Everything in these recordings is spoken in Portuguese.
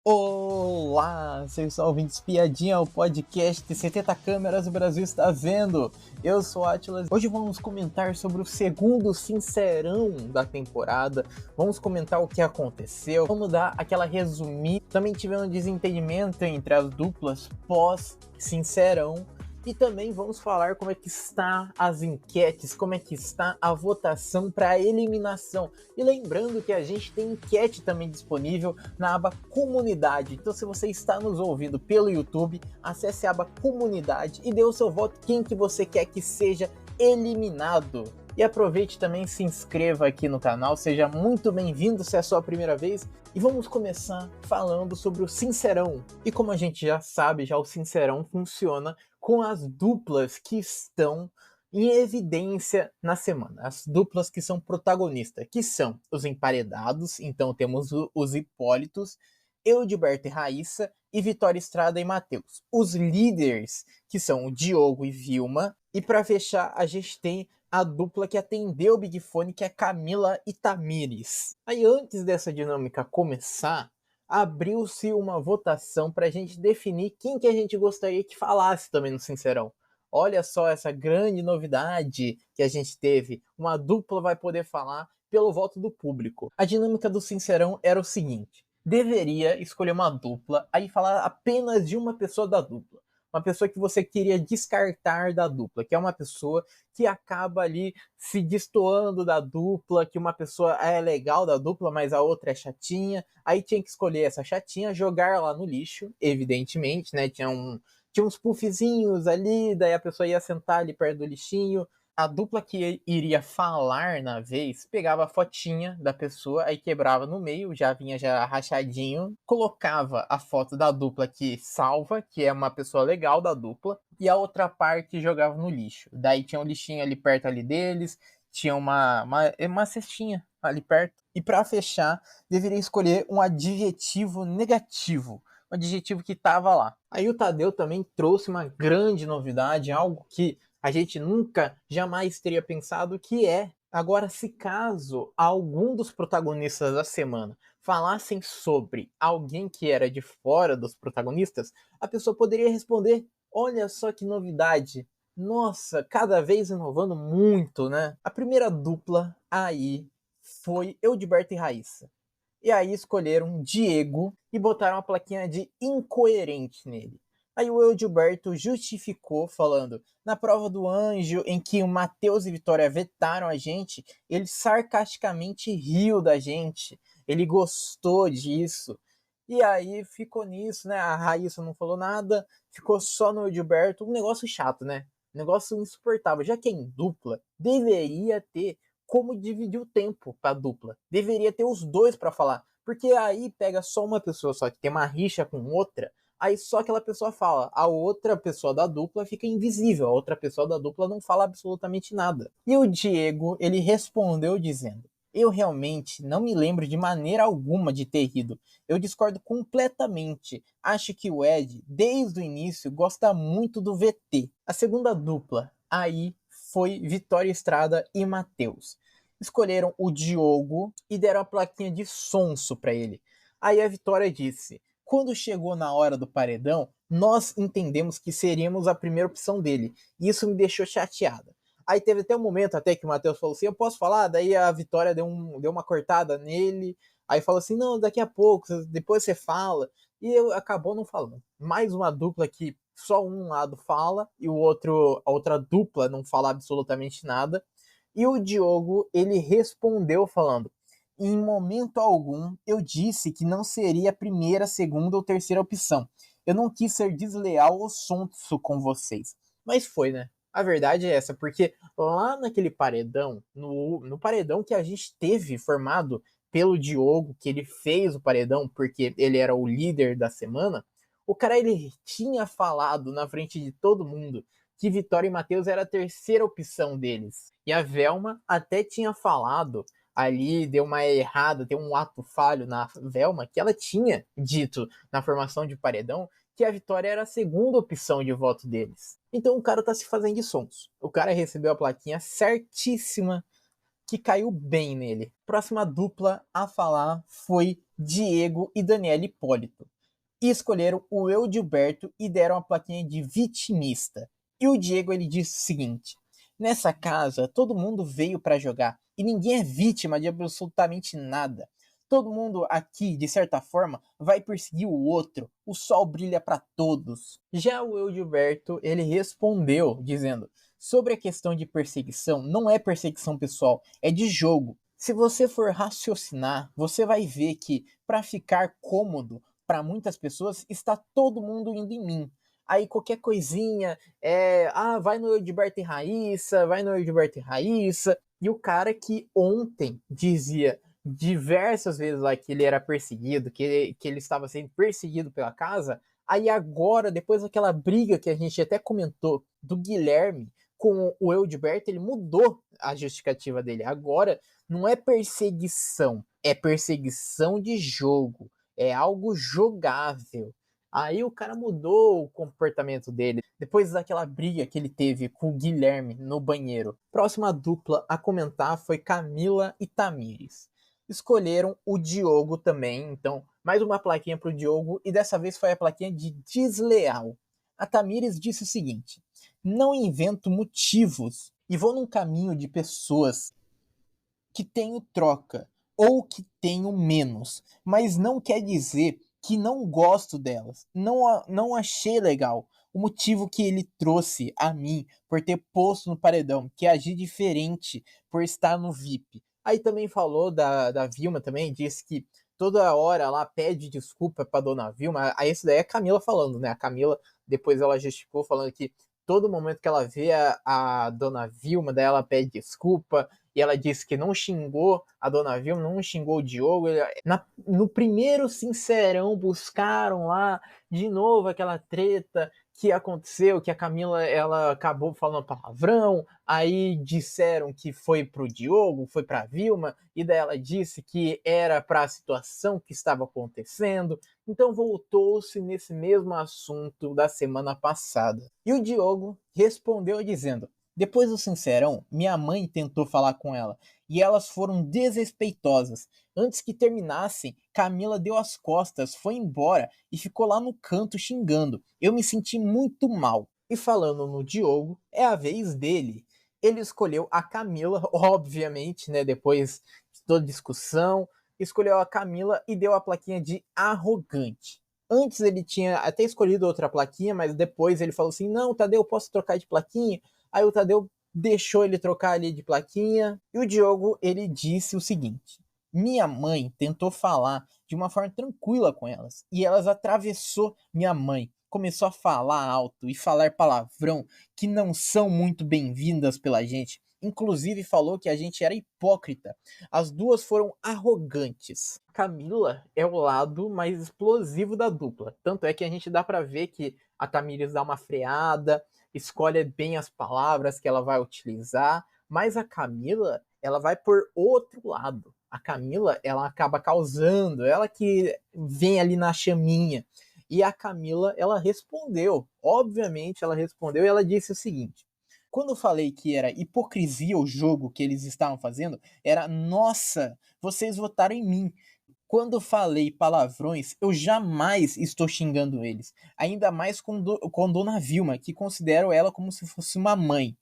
Olá, vocês estão ouvindo Espiadinha, o podcast de 70 câmeras o Brasil está vendo. Eu sou Atlas. Hoje vamos comentar sobre o segundo Sincerão da temporada. Vamos comentar o que aconteceu. Vamos dar aquela resumida. Também tivemos um desentendimento entre as duplas pós-Sincerão. E também vamos falar como é que está as enquetes, como é que está a votação para a eliminação. E lembrando que a gente tem enquete também disponível na aba Comunidade. Então se você está nos ouvindo pelo YouTube, acesse a aba Comunidade e dê o seu voto quem que você quer que seja eliminado. E aproveite também, se inscreva aqui no canal, seja muito bem-vindo se é a sua primeira vez. E vamos começar falando sobre o Sincerão. E como a gente já sabe, já o Sincerão funciona com as duplas que estão em evidência na semana. As duplas que são protagonistas, que são os emparedados, então temos os Hipólitos, Eudilberto e Raíssa, e Vitória Estrada e Matheus. Os líderes, que são o Diogo e Vilma. E para fechar, a gente tem a dupla que atendeu o Big Fone, que é Camila e Tamires. Aí antes dessa dinâmica começar, abriu-se uma votação para a gente definir quem que a gente gostaria que falasse também no Sincerão. Olha só essa grande novidade que a gente teve. Uma dupla vai poder falar pelo voto do público. A dinâmica do Sincerão era o seguinte: deveria escolher uma dupla, aí falar apenas de uma pessoa da dupla. Uma pessoa que você queria descartar da dupla, que é uma pessoa que acaba ali se destoando da dupla, que uma pessoa é legal da dupla, mas a outra é chatinha. Aí tinha que escolher essa chatinha, jogar lá no lixo, evidentemente, né? Tinha uns puffzinhos ali, daí a pessoa ia sentar ali perto do lixinho. A dupla que iria falar na vez pegava a fotinha da pessoa, aí quebrava no meio, já vinha já rachadinho, colocava a foto da dupla que salva, que é uma pessoa legal da dupla, e a outra parte jogava no lixo. Daí tinha um lixinho ali perto ali deles, tinha uma cestinha ali perto. E para fechar, deveria escolher um adjetivo negativo, um adjetivo que estava lá. Aí o Tadeu também trouxe uma grande novidade, algo que a gente nunca, jamais teria pensado, que é, agora, se caso algum dos protagonistas da semana falassem sobre alguém que era de fora dos protagonistas, a pessoa poderia responder: olha só que novidade, nossa, cada vez inovando muito, né? A primeira dupla aí foi Eudilberto e Raíssa. E aí escolheram Diego e botaram uma plaquinha de incoerente nele. Aí o Eudilberto justificou falando: na prova do anjo, em que o Matheus e Vitória vetaram a gente, ele sarcasticamente riu da gente, ele gostou disso. E aí ficou nisso, né? A Raíssa não falou nada, ficou só no Eudilberto. Um negócio chato, né? Um negócio insuportável. Já que é em dupla, deveria ter como dividir o tempo pra dupla. Deveria ter os dois para falar. Porque aí pega só uma pessoa só que tem uma rixa com outra, aí só aquela pessoa fala. A outra pessoa da dupla fica invisível, a outra pessoa da dupla não fala absolutamente nada. E o Diego, ele respondeu dizendo: eu realmente não me lembro de maneira alguma de ter rido. Eu discordo completamente. Acho que o Ed, desde o início, gosta muito do VT. A segunda dupla aí foi Vitória Estrada e Matheus. Escolheram o Diogo e deram a plaquinha de sonso para ele. Aí a Vitória disse: quando chegou na hora do paredão, nós entendemos que seríamos a primeira opção dele. E isso me deixou chateada. Aí teve até um momento até que o Matheus falou assim: eu posso falar? Daí a Vitória deu uma cortada nele. Aí falou assim: não, daqui a pouco, depois você fala. E acabou não falando. Mais uma dupla que só um lado fala e a outra dupla não fala absolutamente nada. E o Diogo, ele respondeu falando: em momento algum eu disse que não seria a primeira, segunda ou terceira opção. Eu não quis ser desleal ou sonso com vocês. Mas foi, né? A verdade é essa, porque lá naquele paredão, no paredão que a gente teve formado pelo Diogo, que ele fez o paredão porque ele era o líder da semana, o cara ele tinha falado na frente de todo mundo que Vitória e Matheus era a terceira opção deles. E a Velma até tinha falado ali, deu uma errada, deu um ato falho na Velma, que ela tinha dito na formação de paredão que a Vitória era a segunda opção de voto deles. Então o cara tá se fazendo de sons. O cara recebeu a plaquinha certíssima que caiu bem nele. Próxima dupla a falar foi Diego e Daniela Hipólito. e escolheram o Eudilberto e deram a plaquinha de vitimista. E o Diego ele disse o seguinte: nessa casa todo mundo veio para jogar e ninguém é vítima de absolutamente nada. Todo mundo aqui, de certa forma, vai perseguir o outro. O sol brilha para todos. Já o Eudilberto, ele respondeu dizendo: sobre a questão de perseguição, não é perseguição pessoal, é de jogo. Se você for raciocinar, você vai ver que para ficar cômodo para muitas pessoas está todo mundo indo em mim. Aí qualquer coisinha vai no Edilberto e Raíssa, vai no Edilberto e Raíssa. E o cara que ontem dizia diversas vezes lá que ele era perseguido, que ele estava sendo perseguido pela casa, aí agora, depois daquela briga que a gente até comentou do Guilherme com o Eudilberto, ele mudou a justificativa dele. Agora não é perseguição, é perseguição de jogo, é algo jogável. Aí o cara mudou o comportamento dele depois daquela briga que ele teve com o Guilherme no banheiro. Próxima dupla a comentar foi Camila e Tamires. Escolheram o Diogo também, então mais uma plaquinha para o Diogo e dessa vez foi a plaquinha de desleal. A Tamires disse o seguinte: não invento motivos e vou num caminho de pessoas que tenho troca ou que tenho menos, mas não quer dizer que não gosto delas. Não achei legal o motivo que ele trouxe a mim por ter posto no paredão, que agir diferente por estar no VIP. Aí também falou da Vilma também, disse que toda hora ela pede desculpa pra dona Vilma. Aí isso daí é a Camila falando, né? A Camila, depois ela justificou falando que todo momento que ela vê a dona Vilma, daí ela pede desculpa, e ela disse que não xingou a dona Vilma, não xingou o Diogo. No primeiro Sincerão buscaram lá de novo aquela treta que aconteceu, que a Camila ela acabou falando palavrão, aí disseram que foi pro Diogo, foi pra Vilma, e daí ela disse que era para a situação que estava acontecendo. Então voltou-se nesse mesmo assunto da semana passada. E o Diogo respondeu dizendo: depois do Sincerão, minha mãe tentou falar com ela e elas foram desrespeitosas. Antes que terminassem, Camila deu as costas, foi embora e ficou lá no canto xingando. Eu me senti muito mal. E falando no Diogo, é a vez dele. Ele escolheu a Camila, obviamente, né? Depois de toda discussão, escolheu a Camila e deu a plaquinha de arrogante. Antes ele tinha até escolhido outra plaquinha, mas depois ele falou assim: não, Tadeu, posso trocar de plaquinha? Aí o Tadeu deixou ele trocar ali de plaquinha. E o Diogo, ele disse o seguinte: minha mãe tentou falar de uma forma tranquila com elas. E elas atravessou minha mãe. Começou a falar alto e falar palavrão que não são muito bem-vindas pela gente. Inclusive falou que a gente era hipócrita. As duas foram arrogantes. Camila é o lado mais explosivo da dupla. Tanto é que a gente dá pra ver que a Tamires dá uma freada, escolhe bem as palavras que ela vai utilizar, mas a Camila, ela vai por outro lado. A Camila, ela acaba causando, ela que vem ali na chaminha. E a Camila, ela respondeu, obviamente ela respondeu e ela disse o seguinte: quando eu falei que era hipocrisia o jogo que eles estavam fazendo, era nossa, vocês votaram em mim. Quando falei palavrões, eu jamais estou xingando eles. Ainda mais com Dona Vilma, que considero ela como se fosse uma mãe.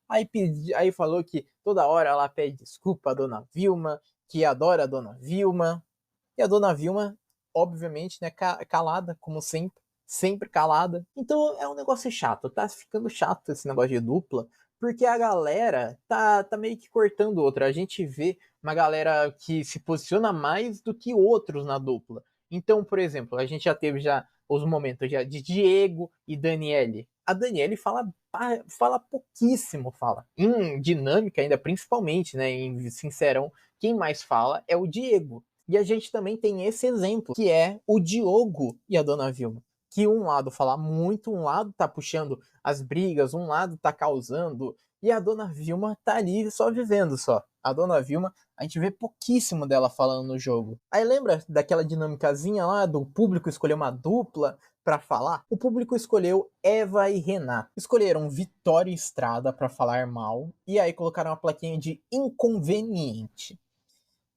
Aí falou que toda hora ela pede desculpa a Dona Vilma, que adora a Dona Vilma. E a Dona Vilma, obviamente, né, calada, como sempre. Sempre calada. Então é um negócio chato. Tá ficando chato esse negócio de dupla. Porque a galera tá meio que cortando outra. A gente vê uma galera que se posiciona mais do que outros na dupla. Então, por exemplo, a gente já teve os momentos já de Diego e Daniele. A Daniele fala pouquíssimo, fala. Em dinâmica ainda, principalmente, né, em Sincerão, quem mais fala é o Diego. E a gente também tem esse exemplo, que é o Diogo e a Dona Vilma. Que um lado fala muito, um lado tá puxando as brigas, um lado tá causando, e a Dona Vilma tá ali só vivendo só. A Dona Vilma, a gente vê pouquíssimo dela falando no jogo. Aí lembra daquela dinâmicazinha lá do público escolher uma dupla para falar? O público escolheu Eva e Renato. Escolheram Vitória e Estrada para falar mal, e aí colocaram uma plaquinha de inconveniente.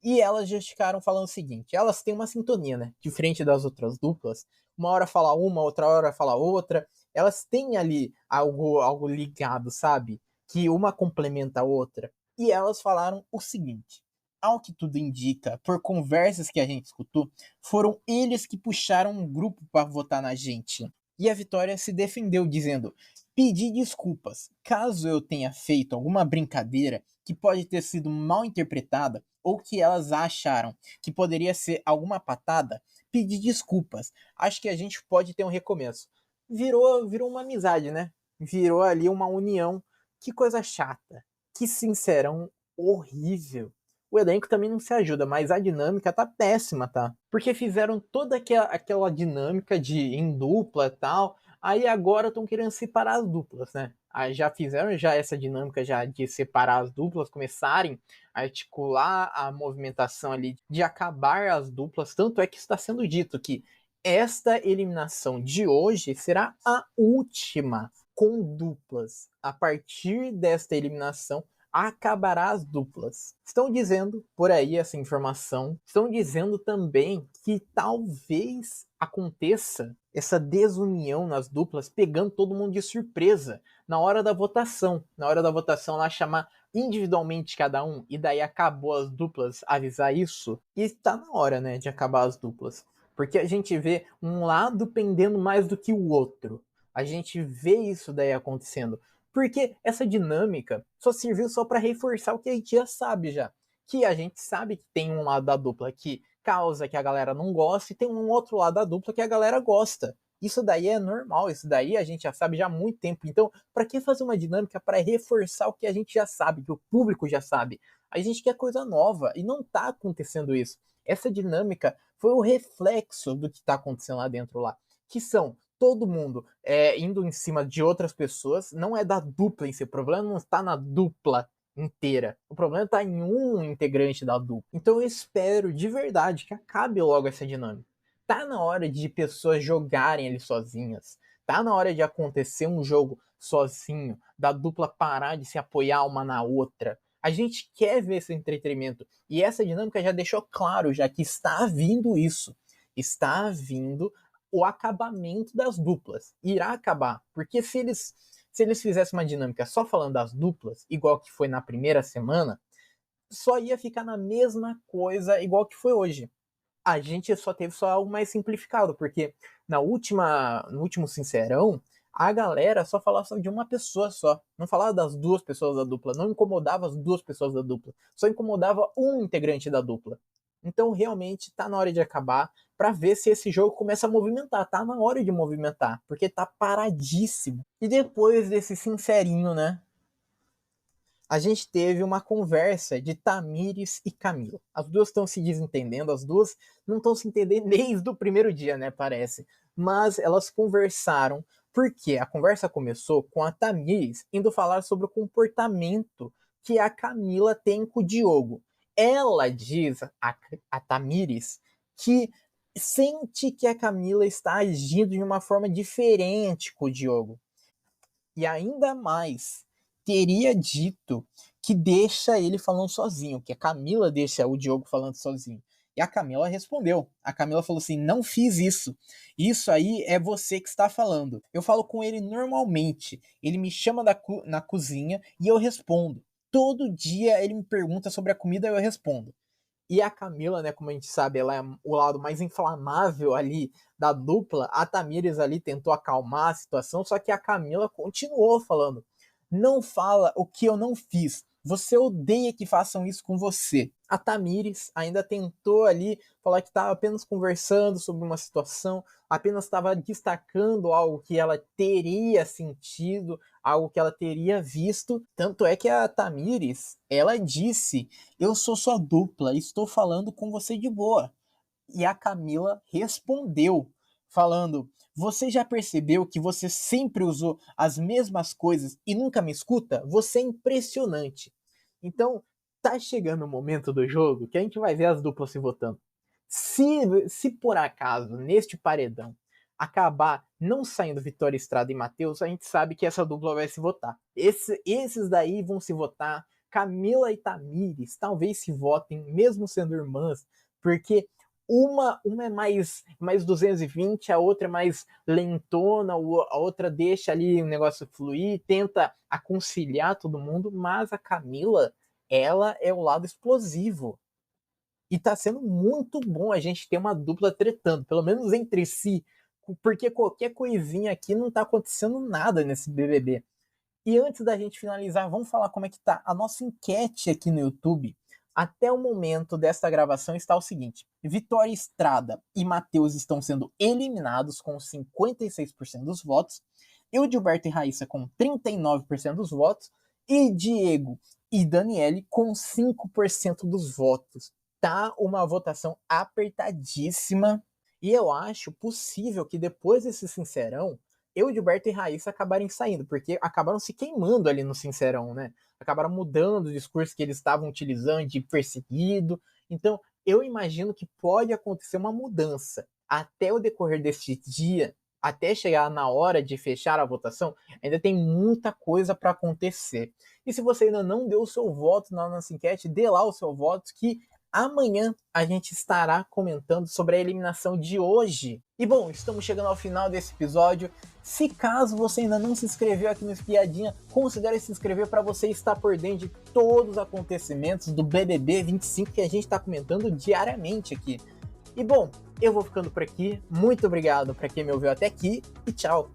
E elas já ficaram falando o seguinte: elas têm uma sintonia, né? Diferente das outras duplas. Uma hora fala uma, outra hora fala outra. Elas têm ali algo ligado, sabe? Que uma complementa a outra. E elas falaram o seguinte: ao que tudo indica, por conversas que a gente escutou, foram eles que puxaram um grupo para votar na gente. E a Vitória se defendeu dizendo: pedi desculpas caso eu tenha feito alguma brincadeira que pode ter sido mal interpretada ou que elas acharam que poderia ser alguma patada. Pedi desculpas. Acho que a gente pode ter um recomeço. Virou uma amizade, né? Virou ali uma união. Que coisa chata. Que sincerão horrível. O elenco também não se ajuda, mas a dinâmica tá péssima, tá? Porque fizeram toda aquela dinâmica de em dupla e tal, aí agora estão querendo separar as duplas, né? Aí já fizeram já essa dinâmica já de separar as duplas, começarem a articular a movimentação ali de acabar as duplas, tanto é que está sendo dito que esta eliminação de hoje será a última com duplas. A partir desta eliminação, acabará as duplas. Estão dizendo por aí essa informação, estão dizendo também que talvez aconteça essa desunião nas duplas, pegando todo mundo de surpresa na hora da votação. Na hora da votação, lá chamar individualmente cada um, e daí acabou as duplas avisar isso. E tá na hora, né, de acabar as duplas. Porque a gente vê um lado pendendo mais do que o outro. A gente vê isso daí acontecendo. Porque essa dinâmica só serviu só para reforçar o que a gente já sabe já. Que a gente sabe que tem um lado da dupla que causa que a galera não gosta e tem um outro lado da dupla que a galera gosta. Isso daí é normal, isso daí a gente já sabe já há muito tempo. Então, para que fazer uma dinâmica para reforçar o que a gente já sabe, que o público já sabe? A gente quer coisa nova e não tá acontecendo isso. Essa dinâmica foi o reflexo do que tá acontecendo lá dentro lá, que são todo mundo indo em cima de outras pessoas, não é da dupla em si, o problema não está na dupla inteira, o problema está em um integrante da dupla. Então eu espero de verdade que acabe logo essa dinâmica. Tá na hora de pessoas jogarem ali sozinhas, tá na hora de acontecer um jogo sozinho, da dupla parar de se apoiar uma na outra. A gente quer ver esse entretenimento e essa dinâmica já deixou claro já que está vindo isso. Está vindo o acabamento das duplas. Irá acabar. Porque se eles fizessem uma dinâmica só falando das duplas, igual que foi na primeira semana, só ia ficar na mesma coisa igual que foi hoje. A gente só teve só algo mais simplificado, porque no último Sincerão, a galera só falava só de uma pessoa só. Não falava das duas pessoas da dupla. Não incomodava as duas pessoas da dupla. Só incomodava um integrante da dupla. Então realmente tá na hora de acabar para ver se esse jogo começa a movimentar. Tá na hora de movimentar, porque tá paradíssimo. E depois desse sincerinho, né? A gente teve uma conversa de Tamires e Camila. As duas estão se desentendendo, as duas não estão se entendendo desde o primeiro dia, né, parece. Mas elas conversaram porque a conversa começou com a Tamires indo falar sobre o comportamento que a Camila tem com o Diogo. Ela diz, a Tamires, que sente que a Camila está agindo de uma forma diferente com o Diogo. E ainda mais, teria dito que deixa ele falando sozinho, que a Camila deixa o Diogo falando sozinho. E a Camila respondeu. A Camila falou assim: não fiz isso. Isso aí é você que está falando. Eu falo com ele normalmente. Ele me chama na cozinha e eu respondo. Todo dia ele me pergunta sobre a comida e eu respondo. E a Camila, né, como a gente sabe, ela é o lado mais inflamável ali da dupla. A Tamires ali tentou acalmar a situação, só que a Camila continuou falando: não fala o que eu não fiz. Você odeia que façam isso com você. A Tamires ainda tentou ali falar que estava apenas conversando sobre uma situação, apenas estava destacando algo que ela teria sentido, algo que ela teria visto. Tanto é que a Tamires, ela disse: eu sou sua dupla, estou falando com você de boa. E a Camila respondeu, falando: você já percebeu que você sempre usou as mesmas coisas e nunca me escuta? Você é impressionante. Então, tá chegando o momento do jogo que a gente vai ver as duplas se votando. Se por acaso, neste paredão, acabar não saindo Vitória Estrada e Matheus, a gente sabe que essa dupla vai se votar. Esses daí vão se votar Camila e Tamires talvez se votem, mesmo sendo irmãs, porque uma é mais 220, a outra é mais lentona, a outra deixa ali o negócio fluir, tenta aconselhar todo mundo, mas a Camila, ela é o lado explosivo. E tá sendo muito bom a gente ter uma dupla tretando, pelo menos entre si, porque qualquer coisinha aqui não tá acontecendo nada nesse BBB. E antes da gente finalizar, vamos falar como é que tá a nossa enquete aqui no YouTube. Até o momento desta gravação está o seguinte: Vitória Estrada e Matheus estão sendo eliminados com 56% dos votos, Gilberto e Raíssa com 39% dos votos, e Diego e Daniele com 5% dos votos. Tá uma votação apertadíssima, e eu acho possível que depois desse Sincerão, Gilberto e Raíssa acabarem saindo, porque acabaram se queimando ali no Sincerão, né? Acabaram mudando o discurso que eles estavam utilizando de perseguido. Então, eu imagino que pode acontecer uma mudança. Até o decorrer deste dia, até chegar na hora de fechar a votação, ainda tem muita coisa para acontecer. E se você ainda não deu o seu voto na nossa enquete, dê lá o seu voto, que amanhã a gente estará comentando sobre a eliminação de hoje. E bom, estamos chegando ao final desse episódio. Se caso você ainda não se inscreveu aqui no Espiadinha, considere se inscrever para você estar por dentro de todos os acontecimentos do BBB 25 que a gente está comentando diariamente aqui. E bom, eu vou ficando por aqui. Muito obrigado para quem me ouviu até aqui e tchau!